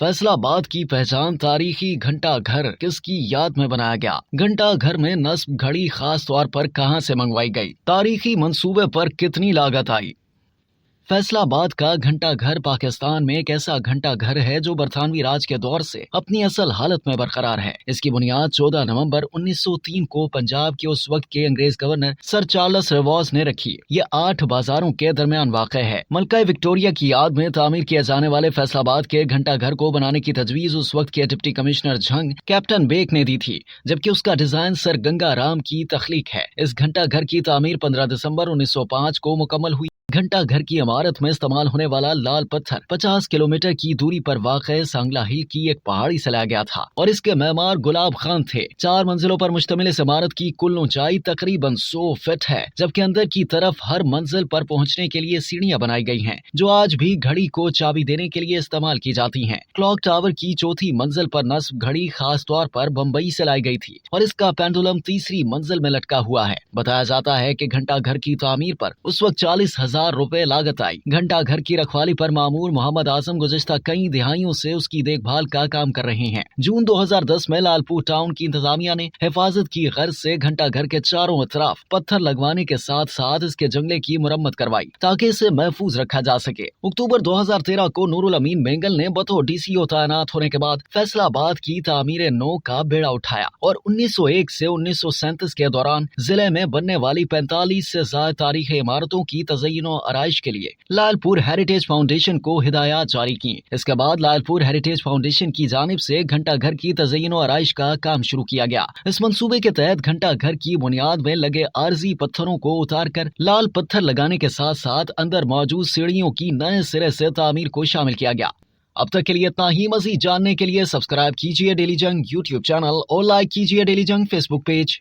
फैसला आबाद की पहचान तारीखी घंटा घर किसकी याद में बनाया गया? घंटा घर में नस्ब घड़ी खास तौर पर कहां से मंगवाई गई? तारीखी मंसूबे पर कितनी लागत आई? फैसलाबाद का घंटा घर पाकिस्तान में एक ऐसा घंटा घर है जो बरतानवी राज के दौर से अपनी असल हालत में बरकरार है। इसकी बुनियाद 14 नवंबर 1903 को पंजाब के उस वक्त के अंग्रेज गवर्नर सर चार्ल्स रिवॉस ने रखी। ये 8 बाजारों के दरमियान वाक़ है। मलका विक्टोरिया की याद में तामीर किए जाने वाले फैसलाबाद के घंटा घर को बनाने की तजवीज उस वक्त के deputy commissioner Jhang captain Baig ने दी थी, जबकि उसका डिजाइन सर गंगा राम की तख्लीक है। इस घंटा घर की तामीर 15 दिसंबर 1905 को मुकम्मल हुई। घंटा घर की इमारत में इस्तेमाल होने वाला लाल पत्थर 50 किलोमीटर की दूरी पर वाक़ सांगला हिल की एक पहाड़ी से लाया गया था और इसके मेमार गुलाब खान थे। 4 मंजिलों पर मुश्तमिल इस इमारत की कुल ऊंचाई तकरीबन 100 फीट है, जबकि अंदर की तरफ हर मंजिल पर पहुंचने के लिए सीढ़ियां बनाई गई हैं, जो आज भी घड़ी को चाबी देने के लिए इस्तेमाल की जाती हैं। क्लॉक टावर की चौथी मंजिल पर नस्ब घड़ी खास तौर पर बम्बई से लाई गई थी और इसका पेंडुलम तीसरी मंजिल में लटका हुआ है। बताया जाता है कि घंटा घर की तामीर पर उस वक्त 40,000 रुपए लागत आई। घंटा घर की रखवाली पर मामूर मोहम्मद आजम गुज़िश्ता कई दिहाइयों से उसकी देखभाल का काम कर रहे हैं। जून 2010 में लालपुर टाउन की इंतजामिया ने हिफाजत की गर्ज से घंटा घर के चारों तरफ पत्थर लगवाने के साथ साथ इसके जंगले की मुरम्मत करवाई ताकि इसे महफूज रखा जा सके। अक्टूबर 2013 को नूरुल अमीन बेंगल ने बतौर DCO तैनात होने के बाद फैसलाबाद की तामीर नौ का बेड़ा उठाया और 1901 से 1937 के दौरान जिले में बनने वाली 45 से ज्यादा तारीखी इमारतों की तज़य्युन आराइश के लिए लालपुर हेरिटेज फाउंडेशन को हिदायत जारी की। इसके बाद लालपुर हेरिटेज फाउंडेशन की जानिब से घंटा घर की तज़य्युन आराइश का काम शुरू किया गया। इस मंसूबे के तहत घंटा घर की बुनियाद में लगे आर्जी पत्थरों को उतार कर लाल पत्थर लगाने के साथ साथ अंदर मौजूद सीढ़ियों की नए सिरे से तामीर को शामिल किया गया। अब तक के लिए इतना ही। मजीद जानने के लिए सब्सक्राइब कीजिए डेली जंग YouTube चैनल और लाइक कीजिए डेली जंग Facebook पेज।